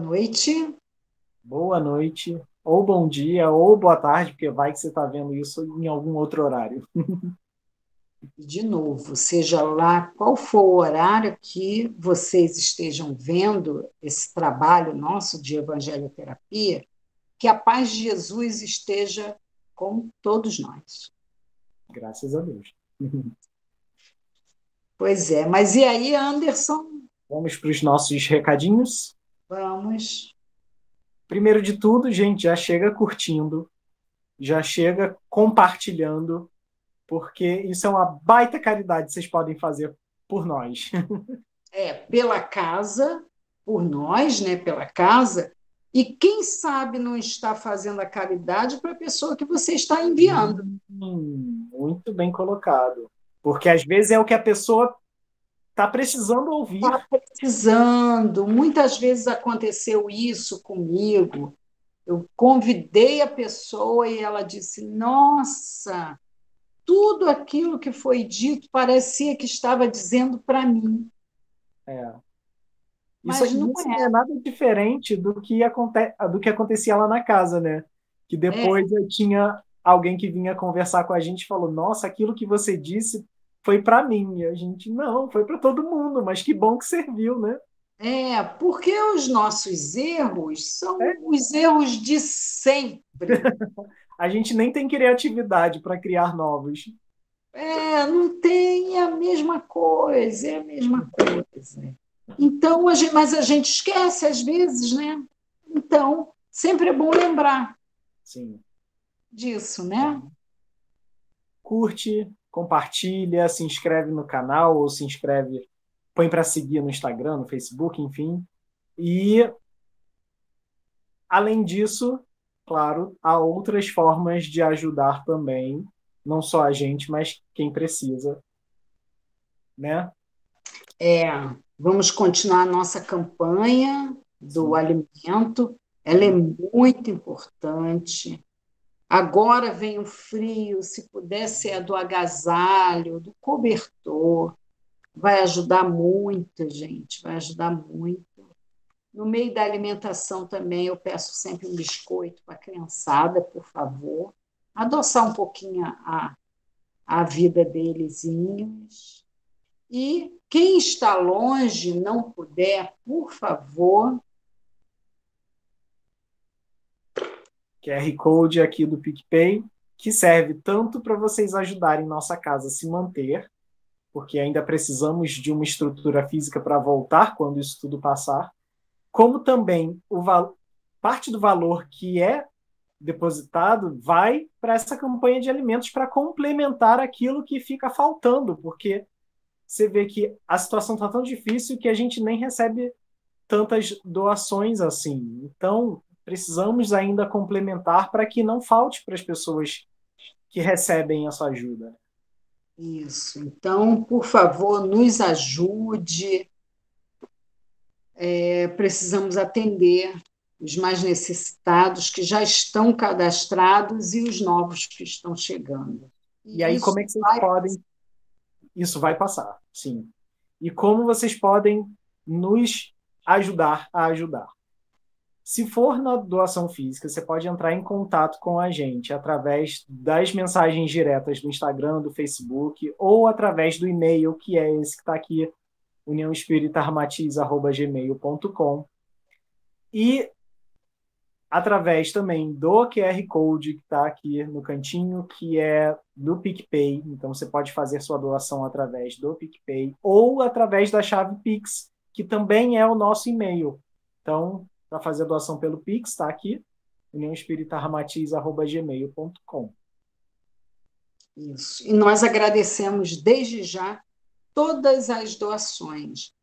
noite. Boa noite, ou bom dia, ou boa tarde, porque vai que você está vendo isso em algum outro horário. De novo, seja lá qual for o horário que vocês estejam vendo esse trabalho nosso de evangelioterapia, que a paz de Jesus esteja com todos nós. Graças a Deus. Pois é, mas e aí, Anderson? Vamos para os nossos recadinhos. Vamos. Primeiro de tudo, gente, já chega curtindo, já chega compartilhando, porque isso é uma baita caridade que vocês podem fazer por nós. Pela casa, por nós, né, pela casa, e quem sabe não está fazendo a caridade para a pessoa que você está enviando. Muito bem colocado. Porque às vezes é o que a pessoa está precisando ouvir. Está precisando. Muitas vezes aconteceu isso comigo. Eu convidei a pessoa e ela disse: Nossa, tudo aquilo que foi dito parecia que estava dizendo para mim, É. Isso, mas não isso não é nada diferente do que acontecia lá na casa, né? Que é. depois eu tinha alguém que vinha conversar com a gente e falou: Nossa, aquilo que você disse foi para mim. E a gente, não, foi para todo mundo, mas que bom que serviu, né? Porque os nossos erros É, são os erros de sempre. a gente nem tem criatividade para criar novos. Não tem a mesma coisa, é a mesma coisa. Então, mas a gente esquece às vezes, né? Então, sempre é bom lembrar Sim. disso, né? Curte, compartilha, se inscreve no canal ou se inscreve, põe para seguir no Instagram, no Facebook, enfim. E além disso, claro, há outras formas de ajudar também, não só a gente, mas quem precisa, né? É, vamos continuar a nossa campanha do Sim. alimento, ela é muito importante. Agora vem o frio, se puder ser a do agasalho, do cobertor, vai ajudar muito, gente, vai ajudar muito. No meio da alimentação também, eu peço sempre um biscoito para a criançada, por favor. Adoçar um pouquinho a vida deles. E quem está longe, não puder, por favor. QR Code aqui do PicPay, que serve tanto para vocês ajudarem nossa casa a se manter, porque ainda precisamos de uma estrutura física para voltar quando isso tudo passar, como também parte do valor que é depositado vai para essa campanha de alimentos para complementar aquilo que fica faltando, porque você vê que a situação está tão difícil que a gente nem recebe tantas doações assim. Então, precisamos ainda complementar para que não falte para as pessoas que recebem essa ajuda. Isso. Então, por favor, nos ajude. Precisamos atender os mais necessitados que já estão cadastrados e os novos que estão chegando. E E aí, isso como é que vocês vai. podem? Isso vai passar, sim. E como vocês podem nos ajudar a ajudar? Se for na doação física, você pode entrar em contato com a gente através das mensagens diretas do Instagram, do Facebook, ou através do e-mail, que é esse que está aqui, uniãoespiritarmatiz@gmail.com. E através também do QR Code que está aqui no cantinho, que é do PicPay. Então você pode fazer sua doação através do PicPay ou através da chave Pix, que também é o nosso e-mail. Então, para fazer a doação pelo Pix, está aqui, uniãoespiritarmatiz@gmail.com. Isso. E nós agradecemos desde já todas as doações.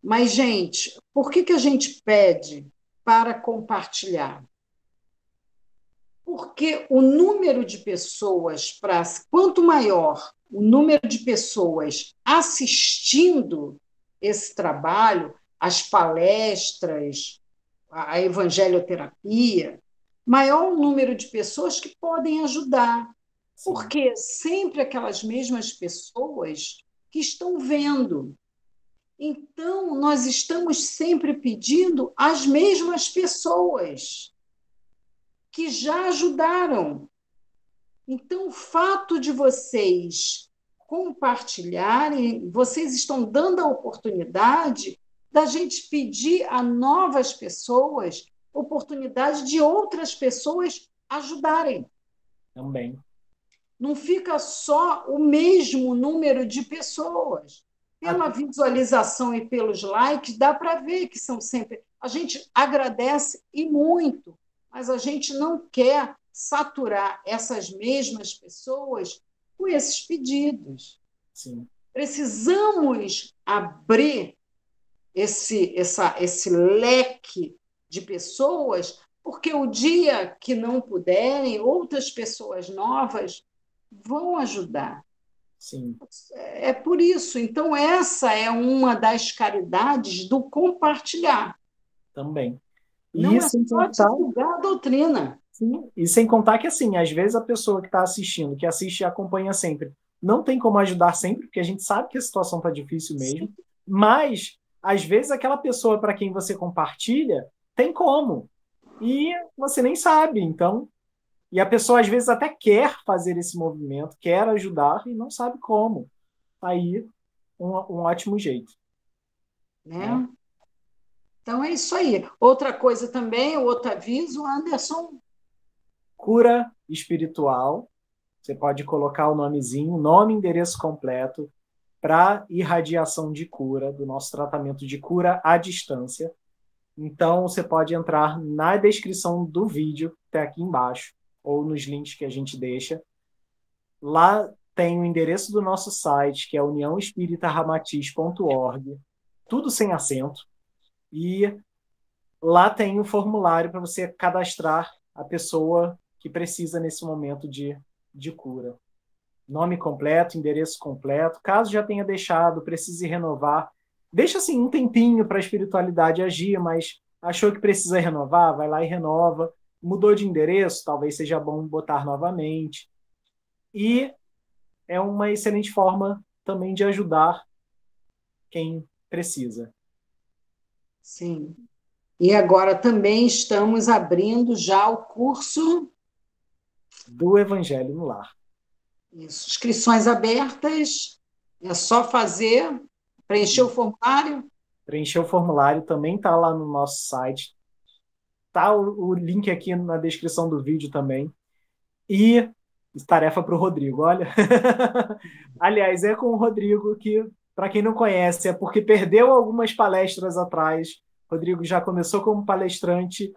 Mas, gente, por que a gente pede para compartilhar? Porque o número de pessoas, quanto maior o número de pessoas assistindo esse trabalho, as palestras, a evangelioterapia, maior o número de pessoas que podem ajudar. Sim, Porque sempre aquelas mesmas pessoas que estão vendo. Então, nós estamos sempre pedindo às mesmas pessoas que já ajudaram. Então, o fato de vocês compartilharem, vocês estão dando a oportunidade da gente pedir a novas pessoas oportunidade de outras pessoas ajudarem. Também. Não fica só o mesmo número de pessoas. Pela visualização e pelos likes, dá para ver que são sempre. A gente agradece e muito, mas a gente não quer saturar essas mesmas pessoas com esses pedidos. Sim. Precisamos abrir esse leque de pessoas, porque o dia que não puderem, outras pessoas novas vão ajudar. Sim. É por isso. Então, essa é uma das caridades do compartilhar. Também. Não é só divulgar a doutrina. Sim, e sem contar que, assim, às vezes a pessoa que está assistindo, que assiste e acompanha sempre, não tem como ajudar sempre, porque a gente sabe que a situação está difícil mesmo, mas, às vezes, aquela pessoa para quem você compartilha tem como, e você nem sabe, então, e a pessoa, às vezes, até quer fazer esse movimento, quer ajudar e não sabe como. Aí, um ótimo jeito. Né? Então, é isso aí. Outra coisa também, outro aviso, Anderson. Cura espiritual. Você pode colocar o nomezinho, nome e endereço completo para irradiação de cura, do nosso tratamento de cura à distância. Então, você pode entrar na descrição do vídeo, até aqui embaixo, ou nos links que a gente deixa. Lá tem o endereço do nosso site, que é uniãoespíritaramatiz.org, tudo sem acento. E lá tem o formulário para você cadastrar a pessoa que precisa nesse momento de cura. Nome completo, endereço completo. Caso já tenha deixado, precise renovar. Deixa assim um tempinho para a espiritualidade agir, mas achou que precisa renovar, vai lá e renova. Mudou de endereço, talvez seja bom botar novamente. E é uma excelente forma também de ajudar quem precisa. Sim. E agora também estamos abrindo já o curso do Evangelho no Lar. Isso. Inscrições abertas, é só fazer, preencher o formulário. Preencher o formulário também está lá no nosso site. Tá o link aqui na descrição do vídeo também. E tarefa para o Rodrigo, olha. Aliás, é com o Rodrigo que, para quem não conhece, é porque perdeu algumas palestras atrás. Rodrigo já começou como palestrante,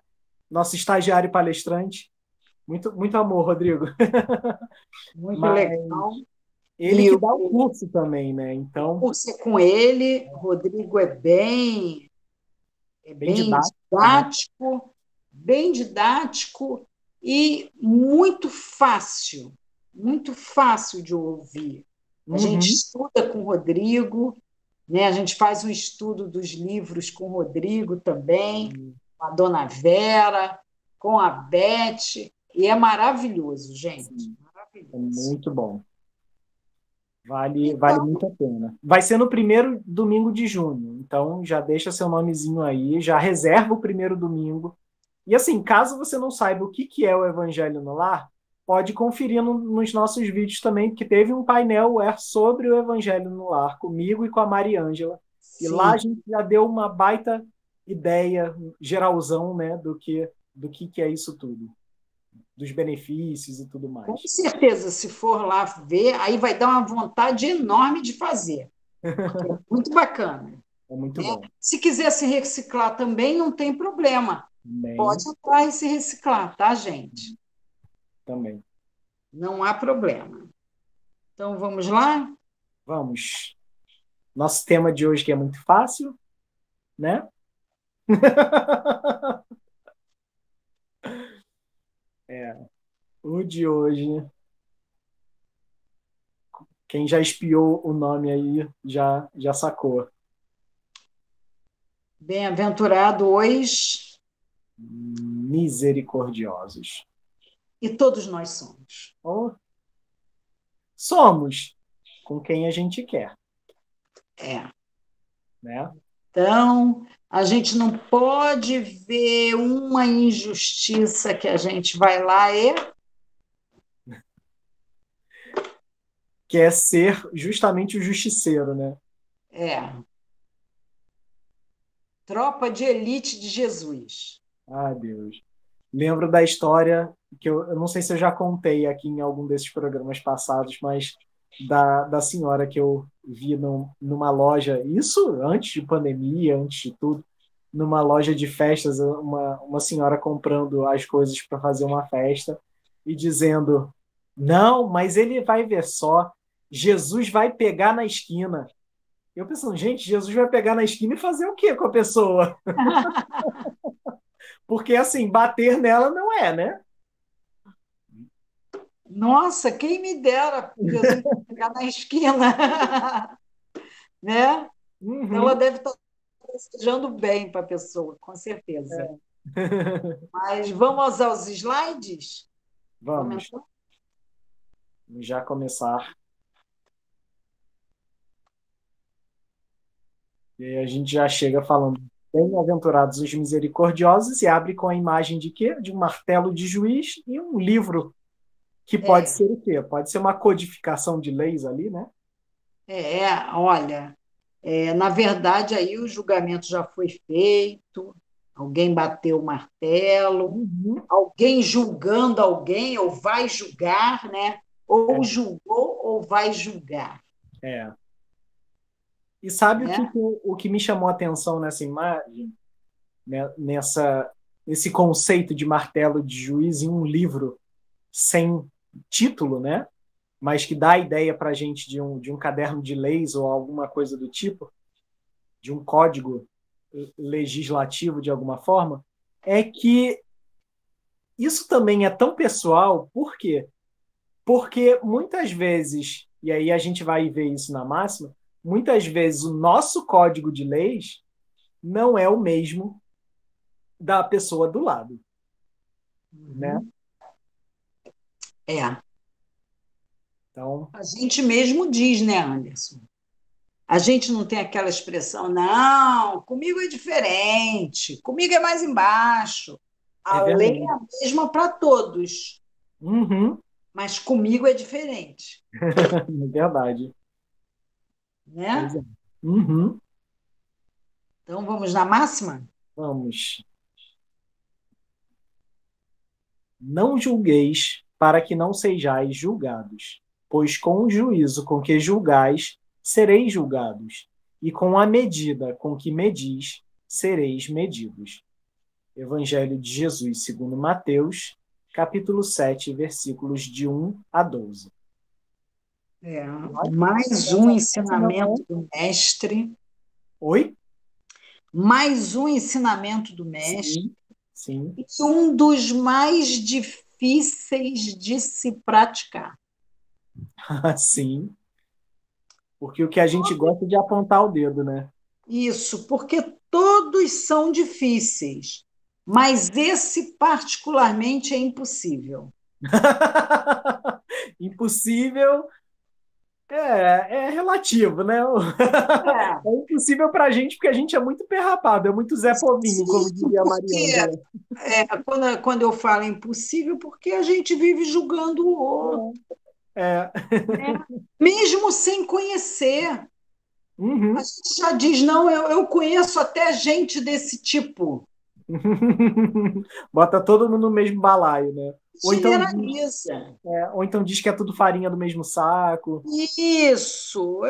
nosso estagiário palestrante. Muito, muito amor, Rodrigo. Muito legal. Ele que dá o curso também, né? Então, o curso é com ele. Rodrigo é bem didático e muito fácil de ouvir. A gente estuda com o Rodrigo, né? A gente faz um estudo dos livros com o Rodrigo também, com a Dona Vera, com a Beth, e é maravilhoso, gente. Maravilhoso. É muito bom. Vale muito a pena. Vai ser no primeiro domingo de junho, então já deixa seu nomezinho aí, já reserva o primeiro domingo. E assim, caso você não saiba o que é o Evangelho no Lar, pode conferir nos nossos vídeos também, que teve um painel sobre o Evangelho no Lar, comigo e com a Mariângela. E lá a gente já deu uma baita ideia, geralzão, né, do que é isso tudo. Dos benefícios e tudo mais. Com certeza, se for lá ver, aí vai dar uma vontade enorme de fazer. É muito bacana. É muito bom. Se quiser se reciclar também, não tem problema. Também. Pode entrar e se reciclar, tá, gente? Também. Não há problema. Então, vamos lá? Vamos. Nosso tema de hoje que é muito fácil, né? O de hoje. Quem já espiou o nome aí já sacou. Bem-aventurado os misericordiosos. E todos nós somos. Oh. Somos com quem a gente quer. É. né? Então, a gente não pode ver uma injustiça que a gente vai lá e Quer ser justamente o justiceiro, né? é tropa de elite de Jesus. Ai, Deus. Lembro da história que eu não sei se eu já contei aqui em algum desses programas passados, mas da senhora que eu vi numa loja, isso antes de pandemia, antes de tudo, numa loja de festas, uma senhora comprando as coisas para fazer uma festa e dizendo: Não, mas ele vai ver só, Jesus vai pegar na esquina. Eu pensando, gente, Jesus vai pegar na esquina e fazer o quê com a pessoa? Porque assim, bater nela não é, né? Nossa, quem me dera Jesus pegar na esquina, né? Ela Uhum. deve estar desejando bem para a pessoa, com certeza. Mas vamos aos slides? Vamos Comentar? já começar. E aí a gente já chega falando: Bem-aventurados os misericordiosos, e abre com a imagem de quê? De um martelo de juiz e um livro, que pode É, ser o quê? Pode ser uma codificação de leis ali, né? olha, na verdade, aí o julgamento já foi feito, alguém bateu o martelo, Uhum. alguém julgando alguém, ou vai julgar, né? Ou É, julgou ou vai julgar, é. E sabe né? o que me chamou a atenção nessa imagem, né? Nesse conceito de martelo de juiz em um livro sem título, né? Mas que dá a ideia para a gente de um caderno de leis ou alguma coisa do tipo, de um código legislativo de alguma forma, é que isso também é tão pessoal, por quê? Porque muitas vezes, e aí a gente vai ver isso na máxima, muitas vezes o nosso código de leis não é o mesmo da pessoa do lado, né? Uhum. É. Então, A gente mesmo diz, né, Anderson? A gente não tem aquela expressão, não, comigo é diferente, comigo é mais embaixo. é A lei é verdade. a mesma para todos, Uhum, mas comigo é diferente, é verdade. Pois né? é. Uhum. Então vamos na máxima? Vamos. Não julgueis para que não sejais julgados, pois com o juízo com que julgais, sereis julgados, e com a medida com que medis, sereis medidos. Evangelho de Jesus segundo Mateus, capítulo 7, versículos de 1 a 12. Mais um Essa não ensinamento é. do mestre, Oi? mais um ensinamento do mestre, Sim, sim, e um dos mais difíceis de se praticar. sim. Porque o que a gente gosta é de apontar o dedo, né? Isso, porque todos são difíceis, mas esse particularmente é impossível. Impossível é relativo, né? É, É impossível pra gente porque a gente é muito perrapado, é muito Zé Povinho, como isso diria a porque Mariângela. quando eu falo impossível, porque a gente vive julgando o outro, É. né? Mesmo sem conhecer. A Uhum. gente já diz, não, eu conheço até gente desse tipo. Bota todo mundo no mesmo balaio, né? Generaliza. Ou então diz que é tudo farinha do mesmo saco. Isso,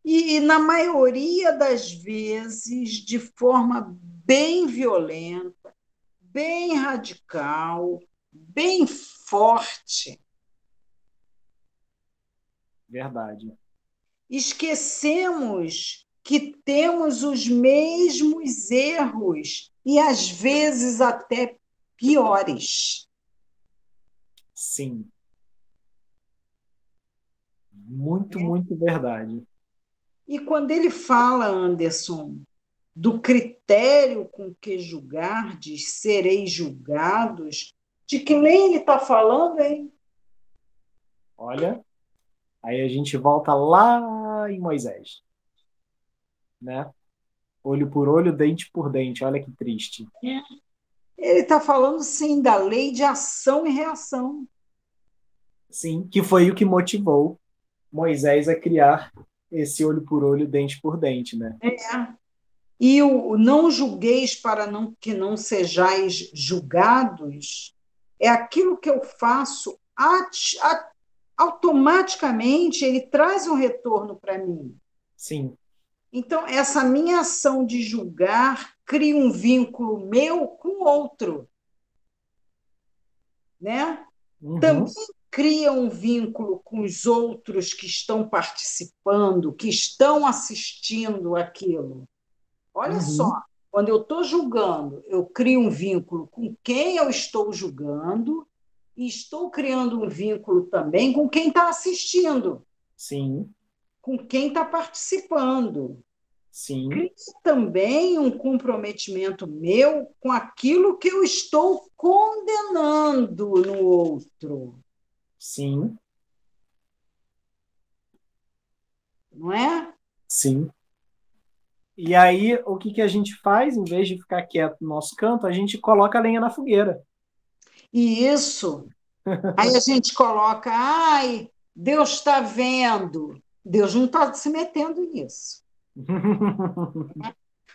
e na maioria das vezes de forma bem violenta, bem radical, bem forte. Verdade. Esquecemos que temos os mesmos erros e às vezes até piores. Sim. Muito, Né? muito verdade. E quando ele fala, Anderson, do critério com que julgardes, sereis julgados. De que lei ele está falando, hein? Olha, aí a gente volta lá em Moisés. né? Olho por olho, dente por dente. Olha que triste. Ele está falando, sim, da lei de ação e reação. Sim, que foi o que motivou Moisés a criar esse olho por olho, dente por dente, né? E o não julgueis para não, que não sejais julgados é aquilo que eu faço automaticamente, ele traz um retorno para mim. Sim. Então, essa minha ação de julgar cria um vínculo meu com outro, né? Também Uhum. cria um vínculo com os outros que estão participando, que estão assistindo aquilo. Olha só, Uhum. quando eu estou julgando, eu crio um vínculo com quem eu estou julgando e estou criando um vínculo também com quem está assistindo, Sim. com quem está participando. Sim. Cria também um comprometimento meu com aquilo que eu estou condenando no outro, Sim. não é? Sim. E aí, o que que a gente faz? Em vez de ficar quieto no nosso canto, a gente coloca a lenha na fogueira. E isso, aí a gente coloca, ai, Deus está vendo. Deus não está se metendo nisso.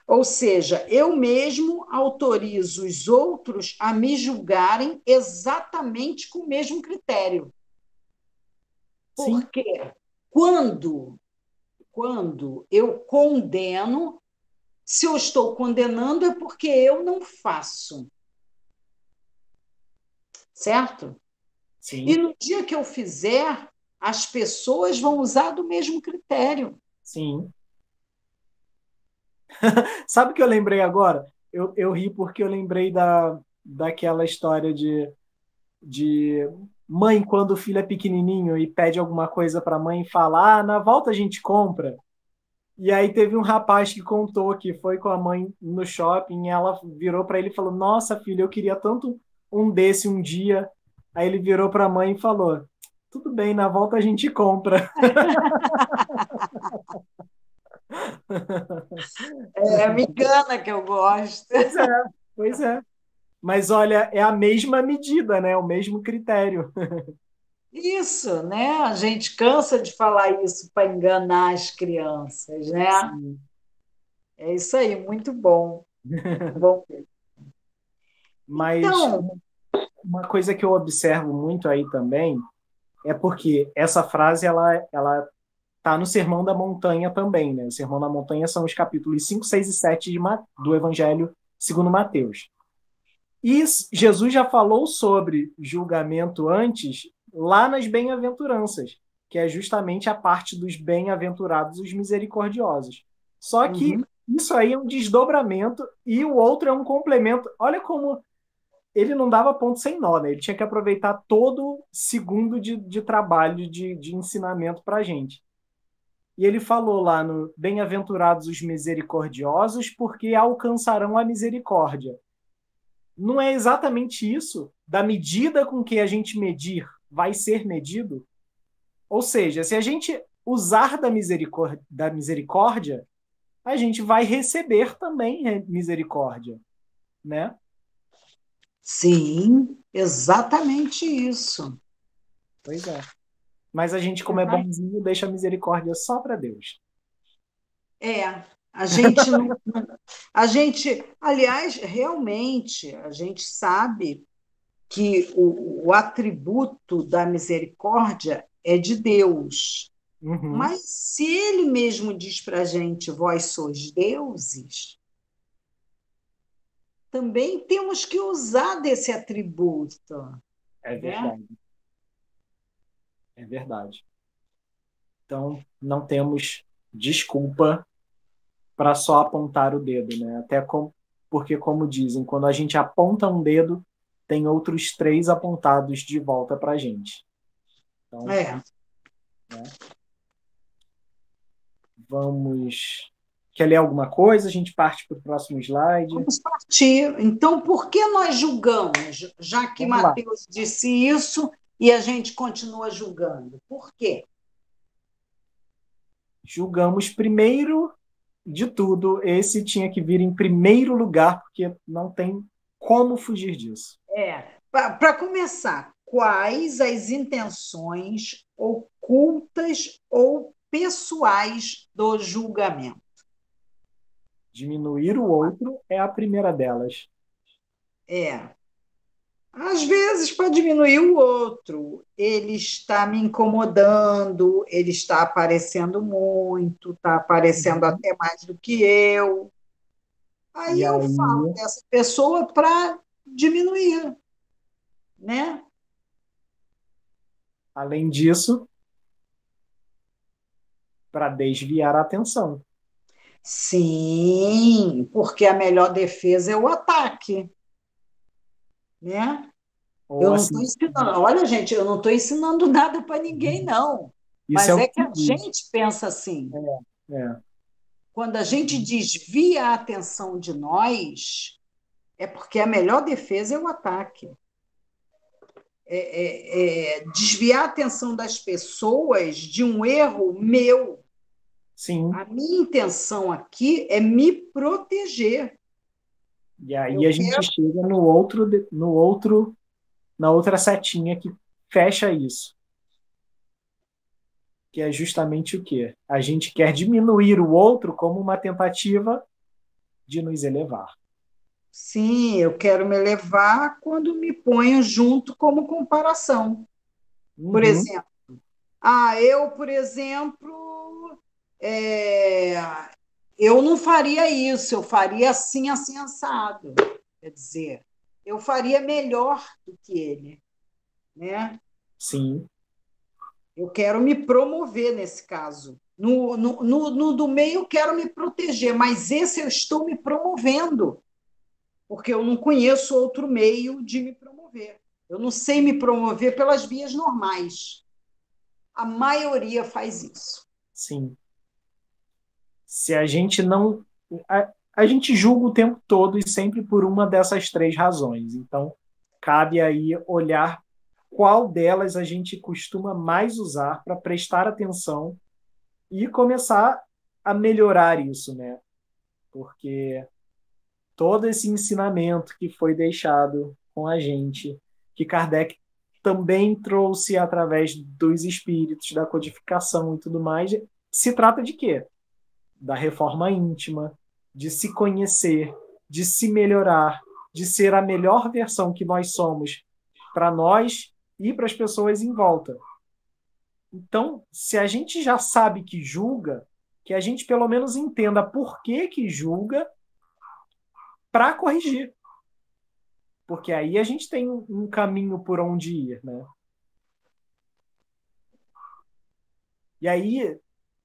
Ou seja, eu mesmo autorizo os outros a me julgarem exatamente com o mesmo critério. Sim, Porque quando eu condeno, se eu estou condenando é porque eu não faço, certo? E sim, no dia que eu fizer, as pessoas vão usar do mesmo critério. sim. Sabe o que eu lembrei agora? Eu ri porque eu lembrei daquela história de mãe, quando o filho é pequenininho e pede alguma coisa para a mãe e fala, na volta a gente compra. E aí teve um rapaz que contou que foi com a mãe no shopping e ela virou para ele e falou, nossa, filho, eu queria tanto um desse um dia. Aí ele virou para a mãe e falou, tudo bem, na volta a gente compra. É a migana que eu gosto. Pois é, pois é. Mas olha, é a mesma medida, né? O mesmo critério. Isso, né? A gente cansa de falar isso para enganar as crianças, né? Sim. É isso aí, muito bom, muito bom. Mas Então, uma coisa que eu observo muito aí também é porque essa frase ela tá no Sermão da Montanha também, né? O Sermão da Montanha são os capítulos 5, 6 e 7 do Evangelho segundo Mateus. E Jesus já falou sobre julgamento antes, lá nas bem-aventuranças, que é justamente a parte dos bem-aventurados, os misericordiosos. Só que uhum, isso aí é um desdobramento e o outro é um complemento. Olha como ele não dava ponto sem nó, né? Ele tinha que aproveitar todo segundo de trabalho, de ensinamento para a gente. E ele falou lá no Bem-aventurados os misericordiosos, porque alcançarão a misericórdia. Não é exatamente isso? Da medida com que a gente medir, vai ser medido? Ou seja, se a gente usar da misericórdia, a gente vai receber também misericórdia, né? sim, exatamente isso. Pois é. Mas a gente, como é bonzinho, deixa a misericórdia só para Deus. É, a gente não, a gente, aliás, realmente, a gente sabe que o atributo da misericórdia é de Deus. Uhum. Mas se ele mesmo diz para a gente, vós sois deuses, também temos que usar desse atributo, É né? verdade. É verdade. Então, não temos desculpa para só apontar o dedo, né? Porque, como dizem, quando a gente aponta um dedo, tem outros três apontados de volta para a gente. Então, É. né, vamos. Quer ler alguma coisa? A gente parte para o próximo slide. Vamos partir. Então, por que nós julgamos, já que Vamos lá. Mateus disse isso e a gente continua julgando? Por quê? Julgamos primeiro de tudo, esse tinha que vir em primeiro lugar, porque não tem como fugir disso. Para começar, quais as intenções ocultas ou pessoais do julgamento? Diminuir o outro é a primeira delas. Às vezes, para diminuir o outro, ele está me incomodando, ele está aparecendo muito, está aparecendo até mais do que eu. Aí E eu aí, falo dessa pessoa para diminuir, né? além disso, para desviar a atenção. Sim, porque a melhor defesa é o ataque, né? Eu Ou não estou assim, ensinando. Olha, gente, eu não estou ensinando nada para ninguém, não. isso é Mas o é que que a diz. gente pensa assim. É. Quando a gente desvia a atenção de nós, é porque a melhor defesa é o ataque. Desviar a atenção das pessoas de um erro meu. Sim. A minha intenção aqui é me proteger. E aí Eu a gente quero. chega no outro, na outra setinha que fecha isso, que é justamente o quê? A gente quer diminuir o outro como uma tentativa de nos elevar. Sim, eu quero me elevar quando me ponho junto como comparação. Por Uhum. exemplo, por exemplo, é, eu não faria isso, eu faria assim, assim, assado. Quer dizer, eu faria melhor do que ele, né? Sim, Eu quero me promover nesse caso. No do meio, eu quero me proteger, mas esse eu estou me promovendo, porque eu não conheço outro meio de me promover. Eu não sei me promover pelas vias normais. A maioria faz isso. sim. Se a gente não. A gente julga o tempo todo e sempre por uma dessas três razões. Então, cabe aí olhar qual delas a gente costuma mais usar para prestar atenção e começar a melhorar isso, né? Porque todo esse ensinamento que foi deixado com a gente, que Kardec também trouxe através dos espíritos, da codificação e tudo mais, se trata de quê? Da reforma íntima, de se conhecer, de se melhorar, de ser a melhor versão que nós somos para nós e para as pessoas em volta. Então, se a gente já sabe que julga, que a gente pelo menos entenda por que que julga para corrigir. Porque aí a gente tem um caminho por onde ir, né? E aí,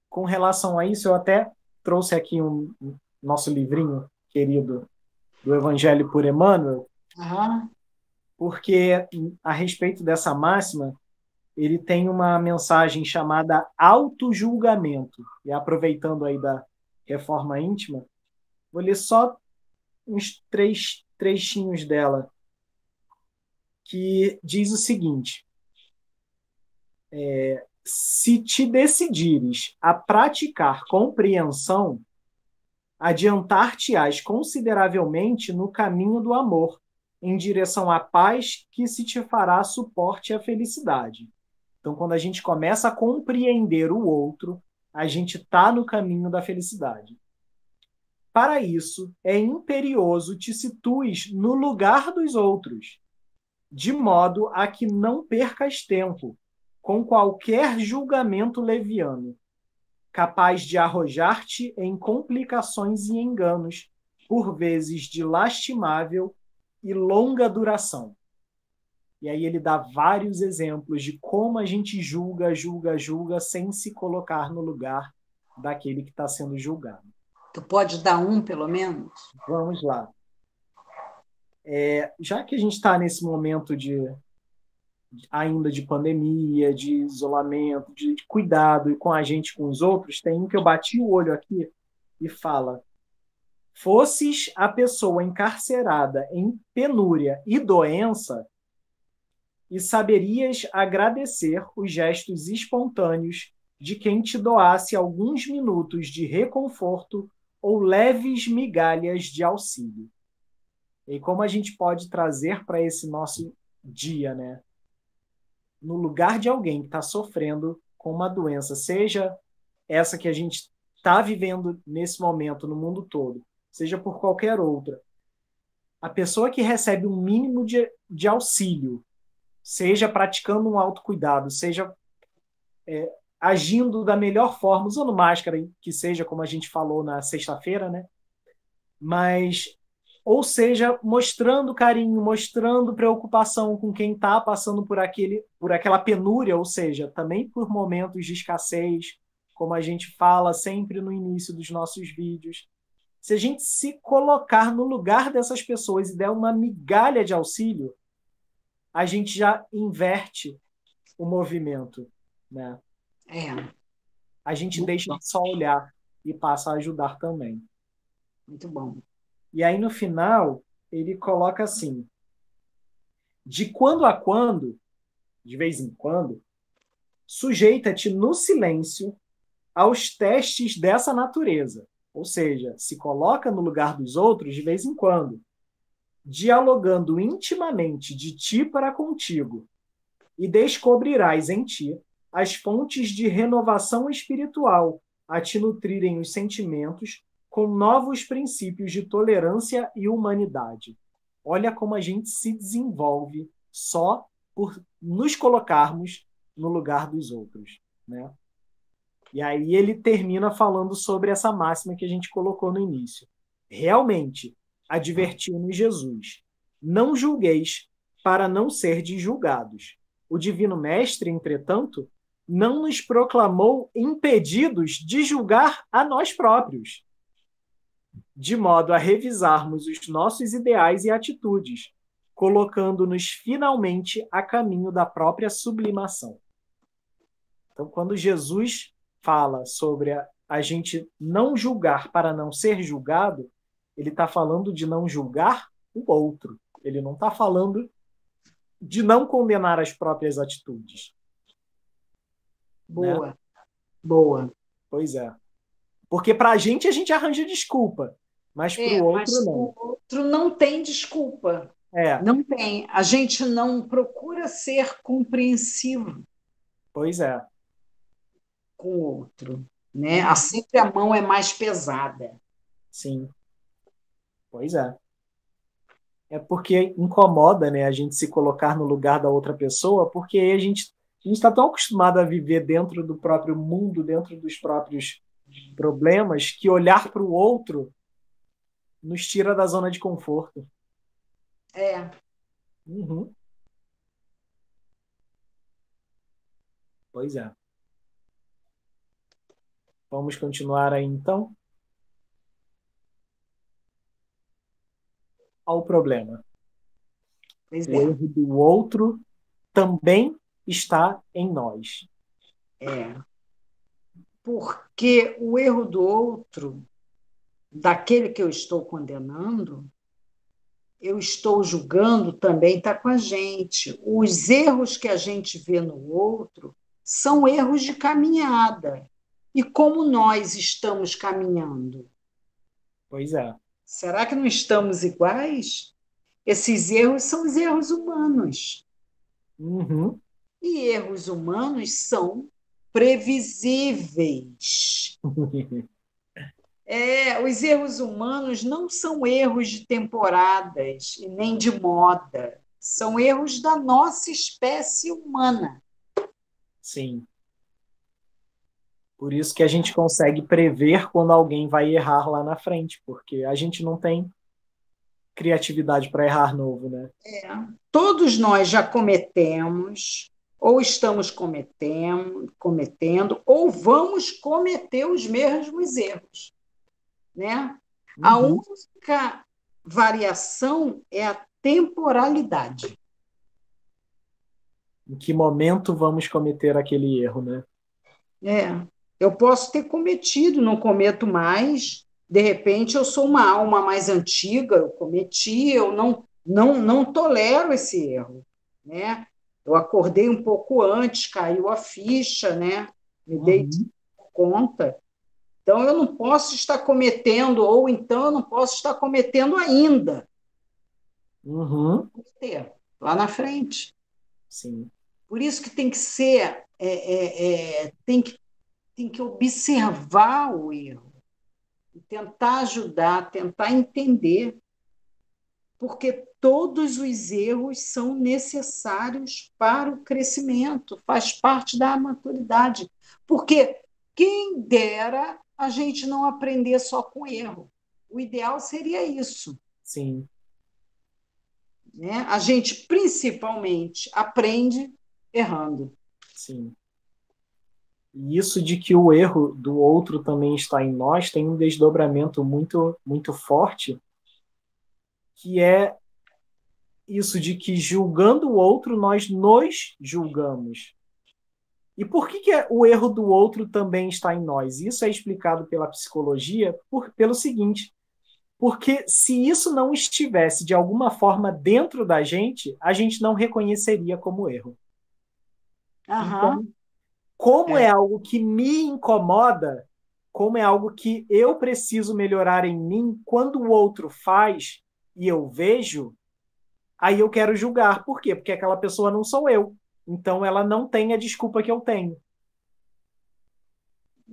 com relação a isso, eu até trouxe aqui um nosso livrinho querido do Evangelho por Emmanuel, Aham. porque a respeito dessa máxima, ele tem uma mensagem chamada autojulgamento. E aproveitando aí da reforma íntima, vou ler só uns três trechinhos dela, que diz o seguinte: se te decidires a praticar compreensão, adiantar-te-ás consideravelmente no caminho do amor, em direção à paz que se te fará suporte à felicidade. Então, quando a gente começa a compreender o outro, a gente está no caminho da felicidade. Para isso, é imperioso te situes no lugar dos outros, de modo a que não percas tempo com qualquer julgamento leviano, capaz de arrojar-te em complicações e enganos, por vezes de lastimável e longa duração. E aí ele dá vários exemplos de como a gente julga, julga, julga, sem se colocar no lugar daquele que está sendo julgado. Tu pode dar um, pelo menos? Vamos lá. Já que a gente está nesse momento ainda de pandemia, de isolamento, de cuidado e com a gente, com os outros, tem um que eu bati o olho aqui e fala: fosses a pessoa encarcerada em penúria e doença, e saberias agradecer os gestos espontâneos de quem te doasse alguns minutos de reconforto ou leves migalhas de auxílio. E como a gente pode trazer para esse nosso dia, né? No lugar de alguém que está sofrendo com uma doença, seja essa que a gente está vivendo nesse momento no mundo todo, seja por qualquer outra, a pessoa que recebe um mínimo de auxílio, seja praticando um autocuidado, seja agindo da melhor forma, usando máscara, que seja como a gente falou na sexta-feira, né? Mas, ou seja, mostrando carinho, mostrando preocupação com quem está passando por aquela penúria, ou seja, também por momentos de escassez, como a gente fala sempre no início dos nossos vídeos. Se a gente se colocar no lugar dessas pessoas e der uma migalha de auxílio, a gente já inverte o movimento, né? A gente Muito deixa bom. de só olhar e passa a ajudar também. Muito bom. E aí, no final, ele coloca assim: de quando a quando, de vez em quando, sujeita-te no silêncio aos testes dessa natureza. Ou seja, se coloca no lugar dos outros de vez em quando, dialogando intimamente de ti para contigo, e descobrirás em ti as fontes de renovação espiritual a te nutrirem os sentimentos com novos princípios de tolerância e humanidade. Olha como a gente se desenvolve só por nos colocarmos no lugar dos outros, né? E aí ele termina falando sobre essa máxima que a gente colocou no início. Realmente, advertiu-nos Jesus: não julgueis para não serdes julgados. O Divino Mestre, entretanto, não nos proclamou impedidos de julgar a nós próprios, de modo a revisarmos os nossos ideais e atitudes, colocando-nos finalmente a caminho da própria sublimação. Então, quando Jesus fala sobre a gente não julgar para não ser julgado, ele está falando de não julgar o outro. Ele não está falando de não condenar as próprias atitudes. Boa, né? Boa. Pois é. Porque para a gente arranja desculpa, mas para o outro Mas não. o outro não tem desculpa. Não tem. A gente não procura ser compreensivo. Pois é. Com o outro, né? Sempre a mão é mais pesada. Sim. Pois é. É porque incomoda, né, a gente se colocar no lugar da outra pessoa, porque a gente está tão acostumado a viver dentro do próprio mundo, dentro dos próprios problemas, que olhar para o outro nos tira da zona de conforto. Uhum. Pois é. Vamos continuar aí, então? Ao problema. Pois O erro do outro também está em nós. Porque o erro do outro, daquele que eu estou condenando, eu estou julgando, também está com a gente. Os erros que a gente vê no outro são erros de caminhada. E como nós estamos caminhando? Pois é. Será que não estamos iguais? Esses erros são os erros humanos. Uhum. E erros humanos são previsíveis. Os erros humanos não são erros de temporadas e nem de moda. São erros da nossa espécie humana. Sim. Por isso que a gente consegue prever quando alguém vai errar lá na frente, porque a gente não tem criatividade para errar novo, né? Todos nós já cometemos, ou estamos cometendo, ou vamos cometer os mesmos erros, né? A Uhum. única variação é a temporalidade. Em que momento vamos cometer aquele erro, né? Eu posso ter cometido, não cometo mais. De repente, eu sou uma alma mais antiga, eu cometi, eu não tolero esse erro, né? Eu acordei um pouco antes, caiu a ficha, né? Me dei conta. Então, eu não posso estar cometendo, ou então eu não posso estar cometendo ainda. Uhum. Lá na frente. Sim, Por isso que tem que ser, tem que observar o erro, tentar ajudar, tentar entender, porque todos os erros são necessários para o crescimento, faz parte da maturidade. Porque quem dera a gente não aprender só com erro. O ideal seria isso, sim, né? A gente principalmente aprende errando. sim. E isso de que o erro do outro também está em nós tem um desdobramento muito, muito forte, que é isso de que julgando o outro, nós nos julgamos. E por que o erro do outro também está em nós? Isso é explicado pela psicologia pelo seguinte: porque se isso não estivesse de alguma forma dentro da gente, a gente não reconheceria como erro. Aham, Então, como é é, algo que me incomoda, como é algo que eu preciso melhorar em mim, quando o outro faz e eu vejo, aí eu quero julgar. Por quê? Porque aquela pessoa não sou eu. Então ela não tem a desculpa que eu tenho,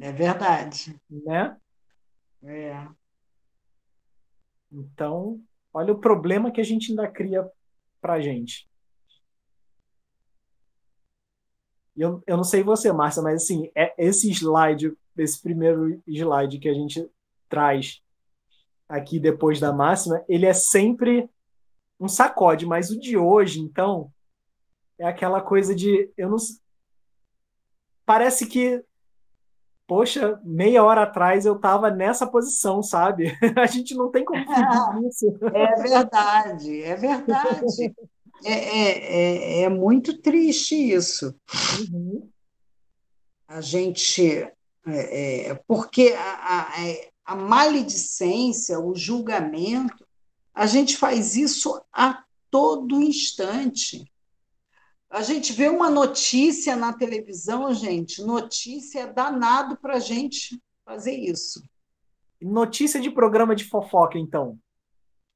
é verdade. né? É. Então, olha o problema que a gente ainda cria pra gente. E eu não sei você, Márcia, mas assim, esse slide, esse primeiro slide que a gente traz aqui depois da máxima, ele é sempre um sacode, mas o de hoje, então, é aquela coisa de, eu não, parece que, poxa, meia hora atrás eu estava nessa posição, sabe? A gente não tem como fugir disso. É verdade, é verdade. É muito triste isso. Uhum. A gente. Porque a maledicência, o julgamento, a gente faz isso a todo instante. A gente vê uma notícia na televisão, gente, notícia é danado para a gente fazer isso. Notícia de programa de fofoca, então.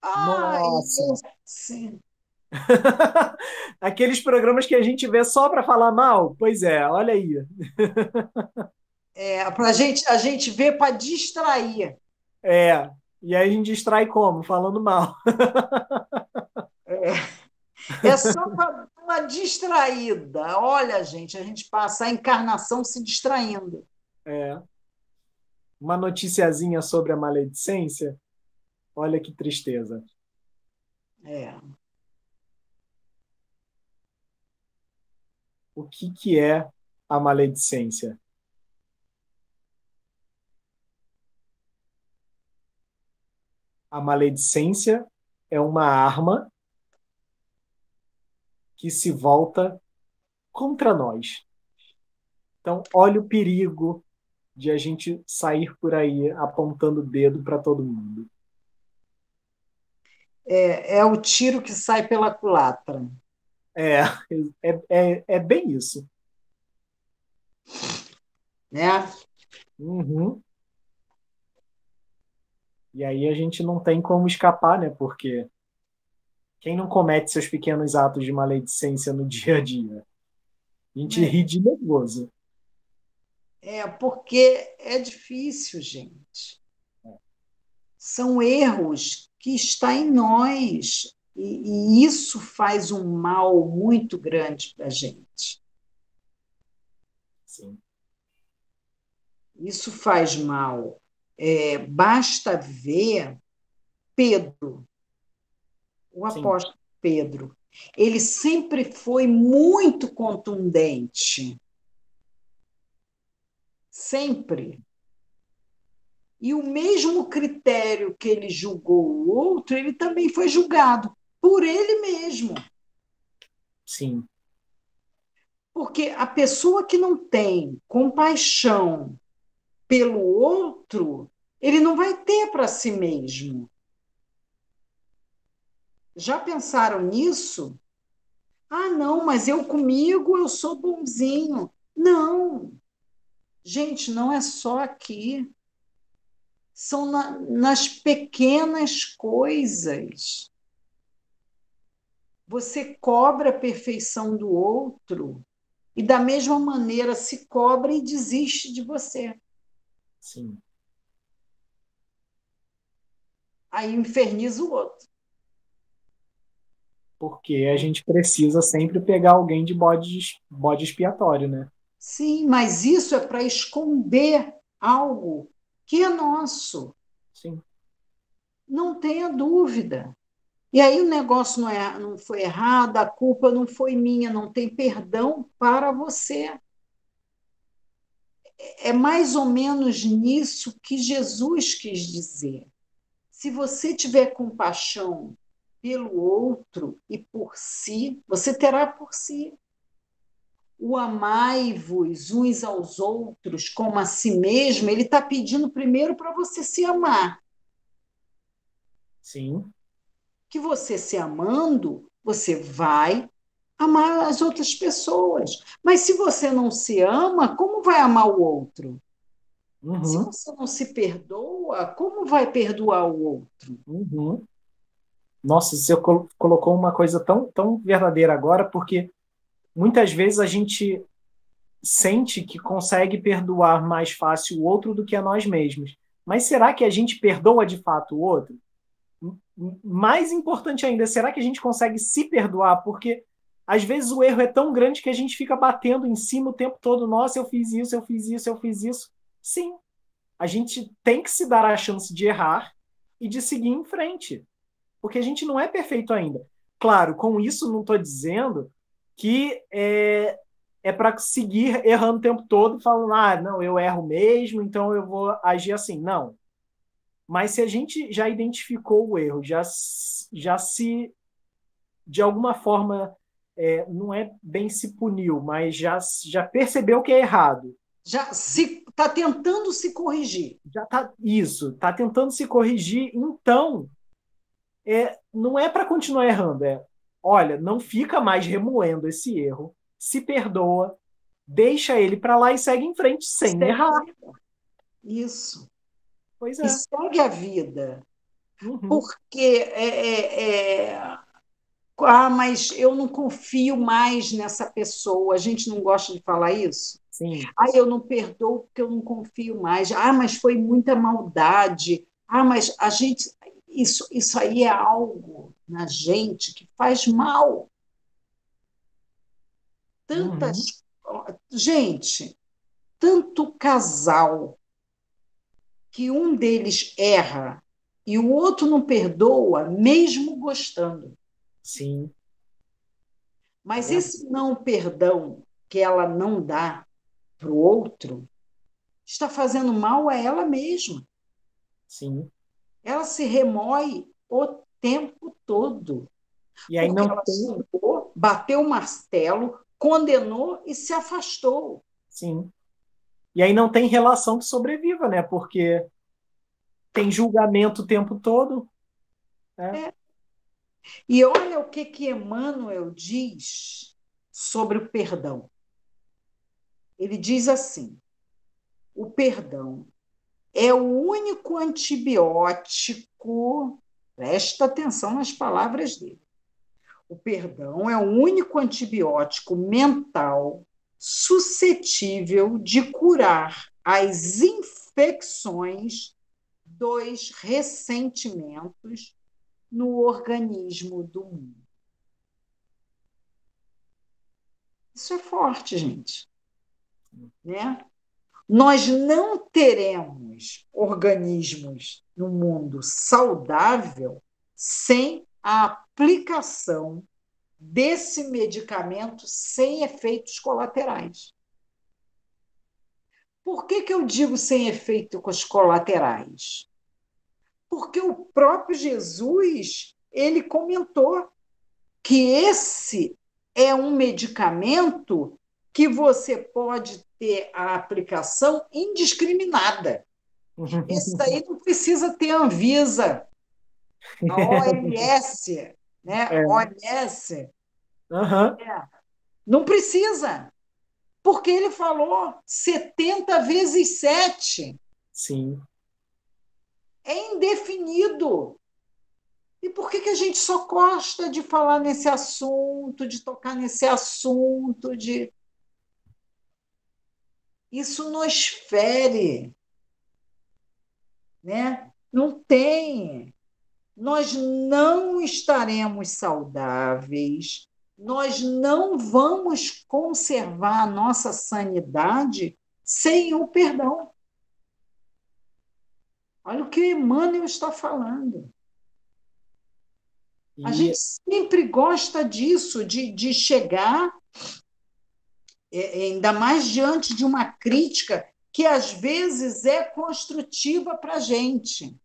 Ai, Nossa. sim. Aqueles programas que a gente vê só para falar mal? Pois é, olha aí. Para a gente ver para distrair. É. E aí a gente distrai como? Falando mal. É só para uma distraída. Olha, gente, a gente passa a encarnação se distraindo. É. Uma noticiazinha sobre a maledicência. Olha que tristeza. É. O que é a maledicência? A maledicência é uma arma que se volta contra nós. Então, olha o perigo de a gente sair por aí apontando o dedo para todo mundo. É o tiro que sai pela culatra. É, é bem isso. Né? Uhum. E aí a gente não tem como escapar, né? Porque quem não comete seus pequenos atos de maledicência no dia a dia? A gente ri de nervoso. Porque é difícil, gente. São erros que estão em nós. E isso faz um mal muito grande para a gente. Sim, Isso faz mal. Basta ver Pedro, o sim, apóstolo Pedro. Ele sempre foi muito contundente. Sempre. E o mesmo critério que ele julgou o outro, ele também foi julgado por ele mesmo. sim, Porque a pessoa que não tem compaixão pelo outro, ele não vai ter para si mesmo. Já pensaram nisso? Ah, não, mas eu comigo eu sou bonzinho. Não, gente, não é só aqui. são nas pequenas coisas. Você cobra a perfeição do outro e, da mesma maneira, se cobra e desiste de você. Sim. Aí inferniza o outro. Porque a gente precisa sempre pegar alguém de bode expiatório, né? Sim, mas isso é para esconder algo que é nosso. Sim. Não tenha dúvida. E aí o negócio não foi errado, a culpa não foi minha, não tem perdão para você. É mais ou menos nisso que Jesus quis dizer. Se você tiver compaixão pelo outro e por si, você terá por si. O amai-vos uns aos outros como a si mesmo, ele está pedindo primeiro para você se amar. Sim. Que você se amando, você vai amar as outras pessoas. Mas se você não se ama, como vai amar o outro? Se Uhum. você não se perdoa, como vai perdoar o outro? Uhum. Nossa, você colocou uma coisa tão verdadeira agora, porque muitas vezes a gente sente que consegue perdoar mais fácil o outro do que a nós mesmos. Mas será que a gente perdoa de fato o outro? Mais importante ainda, será que a gente consegue se perdoar? Porque às vezes o erro é tão grande que a gente fica batendo em cima o tempo todo. Nossa, eu fiz isso, eu fiz isso, eu fiz isso. Sim, a gente tem que se dar a chance de errar e de seguir em frente, porque a gente não é perfeito ainda. Claro, com isso não estou dizendo que é para seguir errando o tempo todo, falando, ah, não, eu erro mesmo, então eu vou agir assim. Não. Mas se a gente já identificou o erro, já se, de alguma forma, não é bem se puniu, mas já percebeu que é errado, Já se está tentando se corrigir. já está isso, está tentando se corrigir, então não é para continuar errando, olha, não fica mais remoendo esse erro, se perdoa, deixa ele para lá e segue em frente sem errar. Segue. Isso. Pois E é. segue a vida. Uhum. Porque mas eu não confio mais nessa pessoa. A gente não gosta de falar isso. Sim. Ah, eu não perdoo porque eu não confio mais. Ah, mas foi muita maldade. Ah, mas a gente. Isso aí é algo na gente que faz mal. Uhum. Tantas. Gente, tanto casal que um deles erra e o outro não perdoa, mesmo gostando. Sim. É Mas verdade. esse não perdão que ela não dá para o outro está fazendo mal a ela mesma. Sim. Ela se remói o tempo todo, E aí porque não ela tem. chegou, bateu o martelo, condenou e se afastou. Sim. E aí não tem relação que sobreviva, né? Porque tem julgamento o tempo todo, né? É. E olha o que Emmanuel diz sobre o perdão. Ele diz assim: o perdão é o único antibiótico, presta atenção nas palavras dele. O perdão é o único antibiótico mental suscetível de curar as infecções dos ressentimentos no organismo do mundo. Isso é forte, gente, né? Nós não teremos organismos no mundo saudável sem a aplicação desse medicamento sem efeitos colaterais. Por que eu digo sem efeitos colaterais? Porque o próprio Jesus, ele comentou que esse é um medicamento que você pode ter a aplicação indiscriminada. Esse daí não precisa ter a Anvisa, a OMS, né? É. OMS, Aham. não precisa, porque ele falou 70 vezes 7. Sim. é indefinido. E por que a gente só gosta de falar nesse assunto, de tocar nesse assunto, de... Isso nos fere, né? Não tem. Nós não estaremos saudáveis, nós não vamos conservar a nossa sanidade sem o perdão. Olha o que Emmanuel está falando. A gente sempre gosta disso, de chegar, ainda mais diante de uma crítica que às vezes é construtiva para a gente.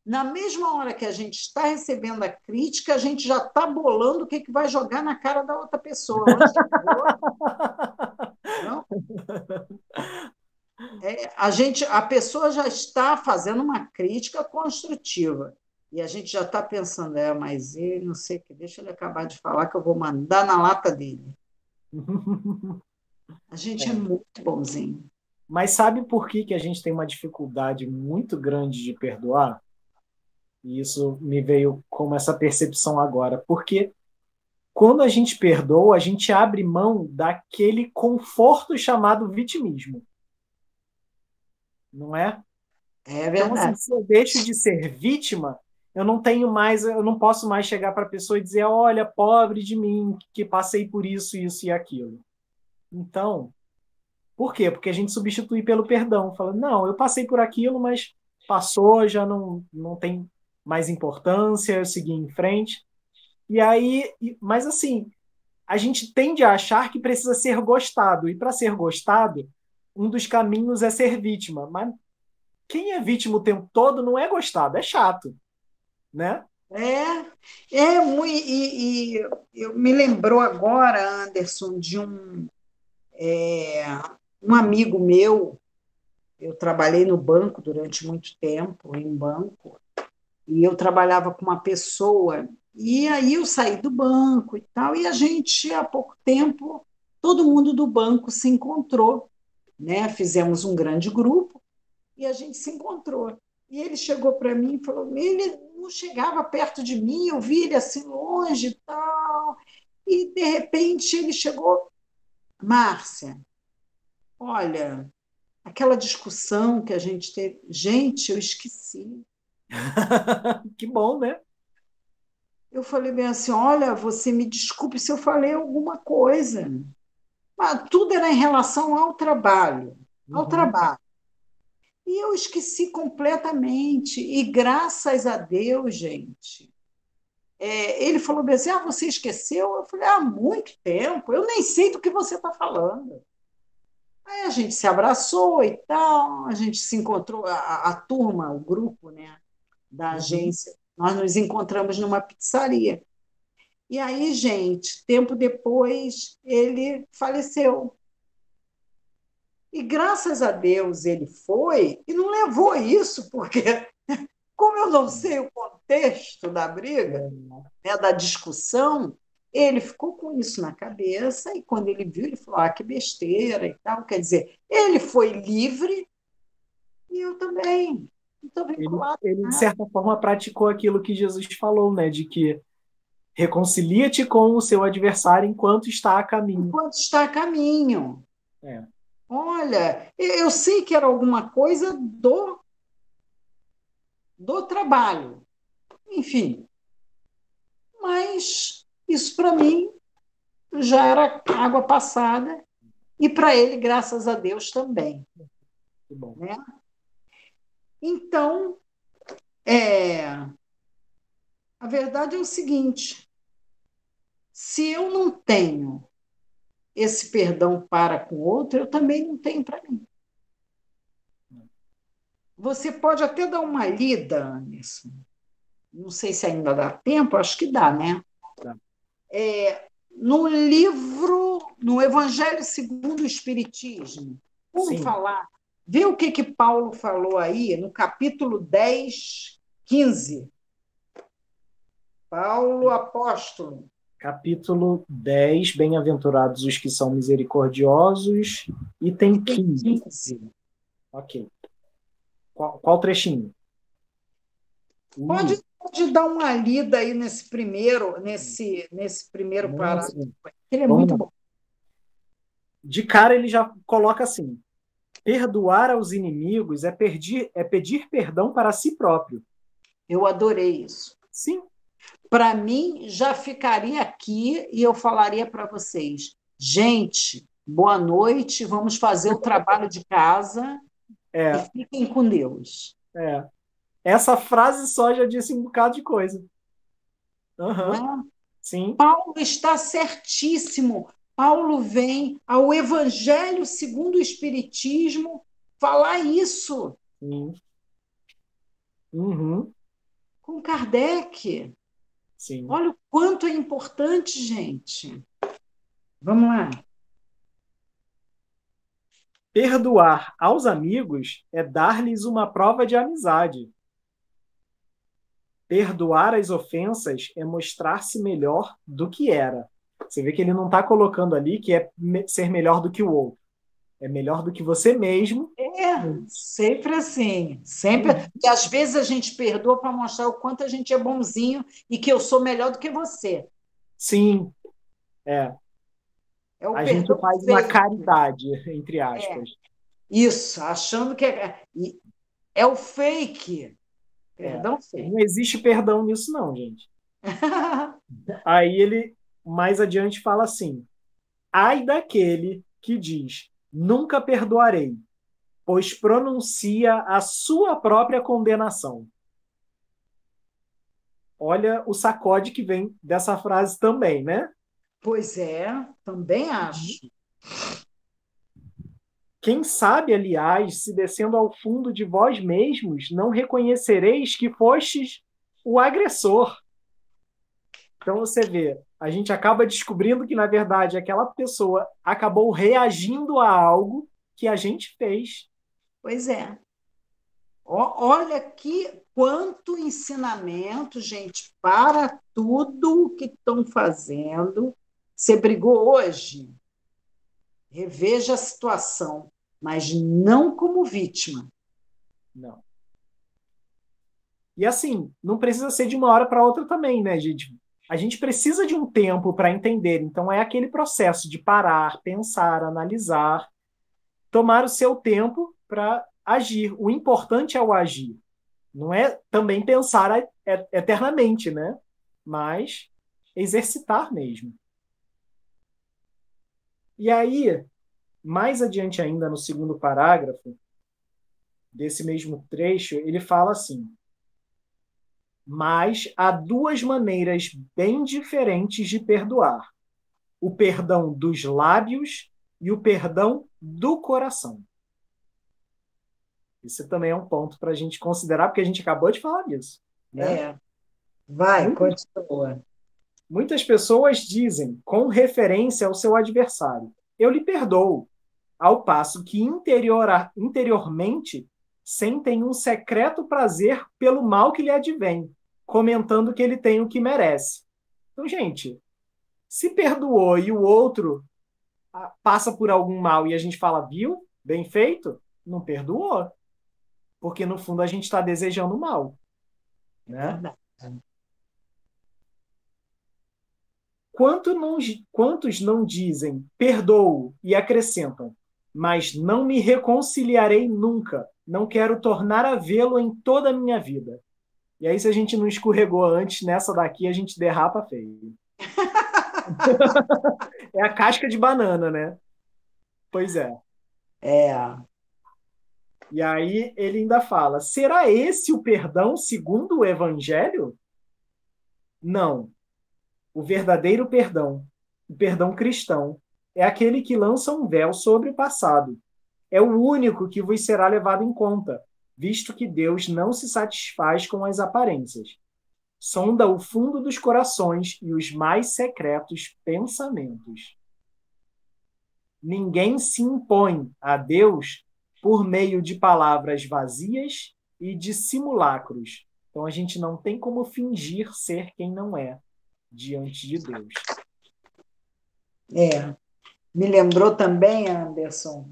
Na mesma hora que a gente está recebendo a crítica, a gente já está bolando o que vai jogar na cara da outra pessoa. Não? A pessoa já está fazendo uma crítica construtiva. E a gente já está pensando, mas ele, não sei o que, deixa ele acabar de falar que eu vou mandar na lata dele. A gente é muito bonzinho. Mas sabe por que a gente tem uma dificuldade muito grande de perdoar? E isso me veio como essa percepção agora. Porque quando a gente perdoa, a gente abre mão daquele conforto chamado vitimismo. Não é? É verdade. Então, assim, se eu deixo de ser vítima, eu não posso mais chegar para a pessoa e dizer, olha, pobre de mim, que passei por isso, isso e aquilo. Então, por quê? Porque a gente substitui pelo perdão. Fala, não, eu passei por aquilo, mas passou, já não tem mais importância, eu segui em frente. E aí, mas assim, a gente tende a achar que precisa ser gostado. E para ser gostado, um dos caminhos é ser vítima. Mas quem é vítima o tempo todo não é gostado, é chato, né? E eu me lembrou agora, Anderson, de um amigo meu. Eu trabalhei no banco durante muito tempo, em banco, e eu trabalhava com uma pessoa, e aí eu saí do banco e tal, e a gente, há pouco tempo, todo mundo do banco se encontrou, né? Fizemos um grande grupo, e a gente se encontrou. E ele chegou para mim e falou, ele não chegava perto de mim, eu vi ele assim longe e tal, e de repente ele chegou, Márcia, olha, aquela discussão que a gente teve, gente, eu esqueci. Que bom, né? Eu falei bem assim, olha, você me desculpe se eu falei alguma coisa, mas tudo era em relação ao trabalho, ao trabalho. E eu esqueci completamente. E graças a Deus, gente, ele falou bem assim, você esqueceu? Eu falei, há muito tempo, eu nem sei do que você está falando. Aí a gente se abraçou e tal, a gente se encontrou, a turma, o grupo, né, da agência, nós nos encontramos numa pizzaria. E aí, gente, tempo depois, ele faleceu. E graças a Deus ele foi e não levou isso, porque, como eu não sei o contexto da briga, né, da discussão, ele ficou com isso na cabeça e quando ele viu, ele falou, que besteira e tal. Quer dizer, ele foi livre e eu também. Estou vinculado. Ele, de certa forma, praticou aquilo que Jesus falou, né? De que reconcilia-te com o seu adversário enquanto está a caminho. Enquanto está a caminho. Olha, eu sei que era alguma coisa do trabalho. Enfim. Mas isso, para mim, já era água passada. E para ele, graças a Deus, também. Que bom. Né? Então, a verdade é o seguinte: se eu não tenho esse perdão para com o outro, eu também não tenho para mim. Você pode até dar uma lida, Anderson. Não sei se ainda dá tempo, acho que dá, né? Tá. No livro, no Evangelho segundo o Espiritismo, vamos falar, vê o que Paulo falou aí no capítulo 10, 15. Paulo apóstolo. Capítulo 10, bem-aventurados os que são misericordiosos, item 15. Ok. Qual trechinho? Uh, Pode dar uma lida aí nesse primeiro Nossa, parágrafo. Ele é vamos muito lá. bom. De cara, ele já coloca assim: perdoar aos inimigos é pedir perdão para si próprio. Eu adorei isso. Sim, Para mim, já ficaria aqui e eu falaria para vocês: gente, boa noite, vamos fazer o trabalho de casa e é, fiquem com Deus. é. Essa frase só já disse um bocado de coisa. Não Aham, é? sim, Paulo está certíssimo. Paulo vem ao Evangelho segundo o Espiritismo falar isso sim. Uhum, com Kardec. sim. Olha o quanto é importante, gente. Vamos lá. Perdoar aos amigos é dar-lhes uma prova de amizade. Perdoar as ofensas é mostrar-se melhor do que era. Você vê que ele não está colocando ali que é ser melhor do que o outro. É melhor do que você mesmo. Sempre assim. Sempre. E às vezes a gente perdoa para mostrar o quanto a gente é bonzinho e que eu sou melhor do que você. Sim, é. É o A gente perdão faz uma feito. caridade, entre É. aspas. Isso, achando que é o fake. É. Perdão feito. Não existe perdão nisso, não, gente. Aí ele, mais adiante, fala assim: ai daquele que diz, nunca perdoarei, pois pronuncia a sua própria condenação. Olha o sacode que vem dessa frase também, né? Pois é, também acho. Quem sabe, aliás, se descendo ao fundo de vós mesmos, não reconhecereis que fostes o agressor. Então você vê, a gente acaba descobrindo que, na verdade, aquela pessoa acabou reagindo a algo que a gente fez. Pois é. Olha aqui quanto ensinamento, gente, para tudo o que estão fazendo. Você brigou hoje? Reveja a situação, mas não como vítima. Não. E assim, não precisa ser de uma hora para outra também, né, gente? A gente precisa de um tempo para entender. Então é aquele processo de parar, pensar, analisar, tomar o seu tempo para agir. O importante é o agir. Não é também pensar eternamente, né? Mas exercitar mesmo. E aí, mais adiante ainda no segundo parágrafo desse mesmo trecho, ele fala assim: mas há duas maneiras bem diferentes de perdoar: o perdão dos lábios e o perdão do coração. Isso também é um ponto para a gente considerar, porque a gente acabou de falar disso, né? É, vai, Muitas, continua. muitas pessoas dizem, com referência ao seu adversário, eu lhe perdoo, ao passo que interiormente sentem um secreto prazer pelo mal que lhe advém, comentando que ele tem o que merece. Então, gente, se perdoou e o outro passa por algum mal e a gente fala, viu, bem feito, não perdoou, porque no fundo a gente está desejando mal, É né? verdade. Quantos não dizem perdoo e acrescentam, mas não me reconciliarei nunca, não quero tornar a vê-lo em toda a minha vida. E aí, se a gente não escorregou antes, nessa daqui a gente derrapa feio. É a casca de banana, né? Pois é. É, E aí ele ainda fala: será esse o perdão segundo o evangelho? Não. O verdadeiro perdão, o perdão cristão, é aquele que lança um véu sobre o passado. É o único que vos será levado em conta, visto que Deus não se satisfaz com as aparências. Sonda o fundo dos corações e os mais secretos pensamentos. Ninguém se impõe a Deus por meio de palavras vazias e de simulacros. Então a gente não tem como fingir ser quem não é diante de Deus. é. Me lembrou também, Anderson,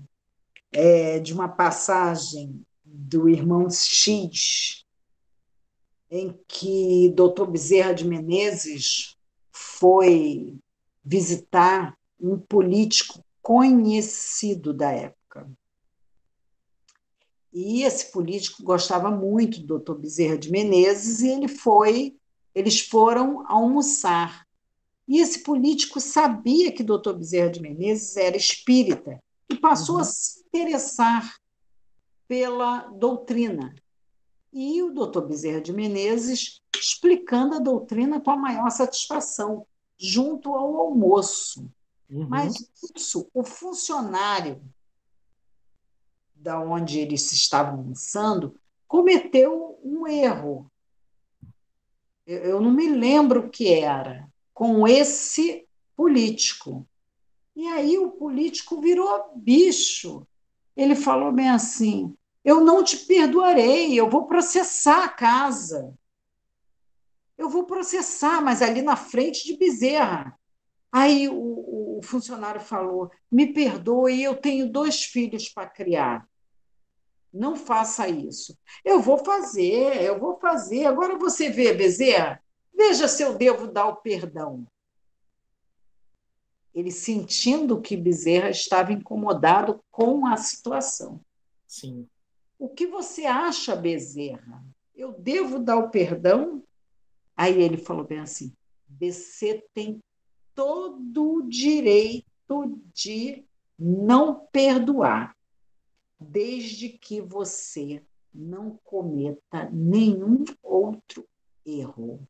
de uma passagem do Irmão X, em que Dr. Bezerra de Menezes foi visitar um político conhecido da época. E esse político gostava muito do Dr. Bezerra de Menezes e eles foram almoçar. E esse político sabia que Dr. Bezerra de Menezes era espírita e passou a se interessar pela doutrina. E o Dr. Bezerra de Menezes explicando a doutrina com a maior satisfação, junto ao almoço. Mas isso, o funcionário da onde eles estavam almoçando cometeu um erro. Eu não me lembro o que era, com esse político. E aí o político virou bicho. Ele falou bem assim: eu não te perdoarei, eu vou processar a casa. Eu vou processar, mas ali na frente de Bezerra. Aí o funcionário falou: me perdoe, eu tenho 2 filhos para criar. Não faça isso. Eu vou fazer. Agora você vê, Bezerra, veja se eu devo dar o perdão. Ele sentindo que Bezerra estava incomodado com a situação. Sim. O que você acha, Bezerra? Eu devo dar o perdão? Aí ele falou bem assim: você tem todo o direito de não perdoar, desde que você não cometa nenhum outro erro.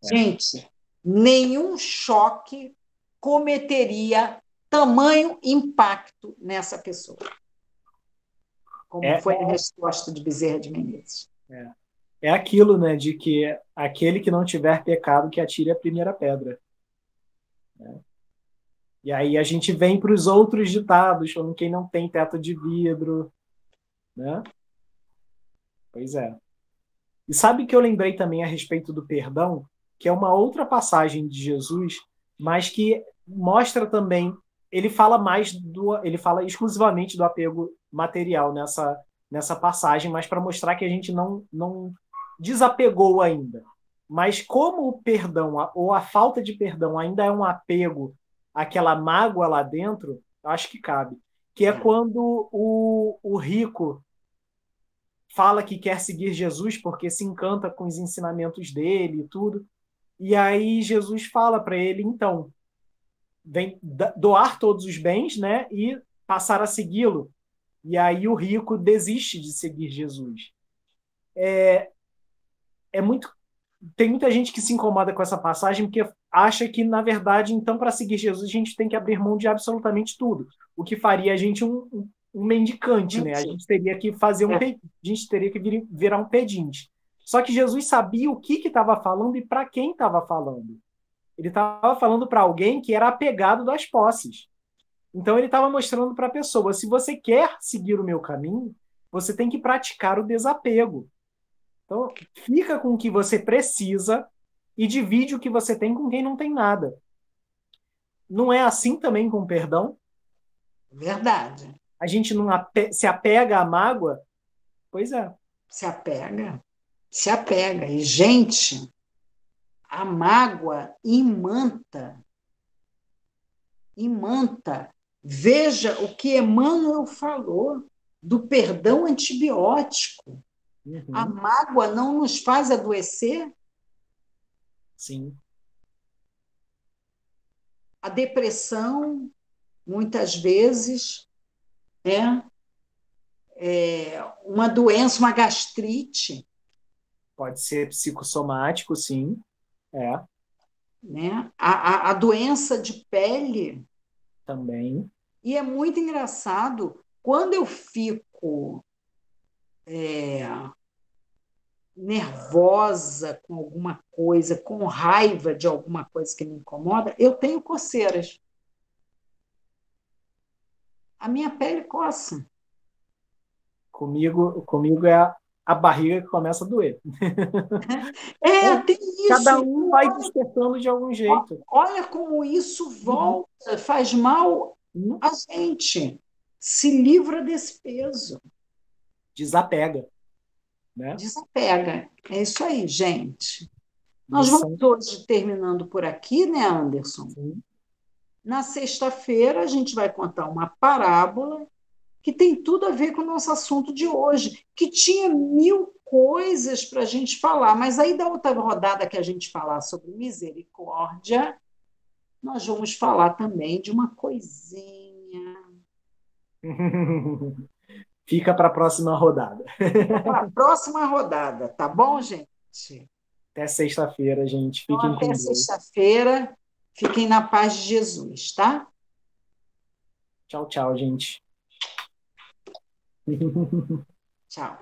Gente, nenhum choque cometeria tamanho impacto nessa pessoa, como foi a resposta de Bezerra de Menezes. É aquilo, né, de que aquele que não tiver pecado que atire a primeira pedra. Né? E aí a gente vem para os outros ditados, falando quem não tem teto de vidro, né? Pois é. E sabe que eu lembrei também a respeito do perdão, que é uma outra passagem de Jesus, mas que mostra também, ele fala exclusivamente do apego material nessa passagem, mas para mostrar que a gente não desapegou ainda. Mas como o perdão ou a falta de perdão ainda é um apego àquela mágoa lá dentro, acho que cabe. Que é quando o rico fala que quer seguir Jesus porque se encanta com os ensinamentos dele e tudo. E aí Jesus fala para ele, então, vem doar todos os bens, né, e passar a segui-lo. E aí o rico desiste de seguir Jesus. É muito Tem muita gente que se incomoda com essa passagem porque acha que, na verdade, então, para seguir Jesus, a gente tem que abrir mão de absolutamente tudo. O que faria a gente um mendicante, né? A gente teria que fazer a gente teria que virar um pedinte. Só que Jesus sabia o que estava falando e para quem estava falando. Ele estava falando para alguém que era apegado das posses. Então ele estava mostrando para a pessoa: se você quer seguir o meu caminho, você tem que praticar o desapego. Então, fica com o que você precisa e divide o que você tem com quem não tem nada. Não é assim também com o perdão? Verdade. A gente não se apega à mágoa? Pois é. Se apega. Se apega. E, gente, a mágoa imanta. Imanta. Veja o que Emmanuel falou do perdão antibiótico. A mágoa não nos faz adoecer? Sim. A depressão, muitas vezes, é uma doença, uma gastrite. Pode ser psicossomático, sim. Né? A doença de pele. Também. E é muito engraçado, quando eu fico nervosa com alguma coisa, com raiva de alguma coisa que me incomoda, eu tenho coceiras. A minha pele coça. Comigo é a barriga que começa a doer. Tem isso. Cada um vai despertando de algum jeito. Olha como isso volta, faz mal a gente. Se livra desse peso. Desapega. né? Desapega. É isso aí, gente. Nós Lição, vamos hoje terminando por aqui, né, Anderson? sim. Na sexta-feira, a gente vai contar uma parábola que tem tudo a ver com o nosso assunto de hoje, que tinha mil coisas para a gente falar, mas aí da outra rodada que a gente falar sobre misericórdia, nós vamos falar também de uma coisinha. Fica para a próxima rodada. Para a próxima rodada, tá bom, gente? Até sexta-feira, gente. Então, Fiquem até com Deus. sexta-feira. Fiquem na paz de Jesus, tá? Tchau, tchau, gente. Tchau.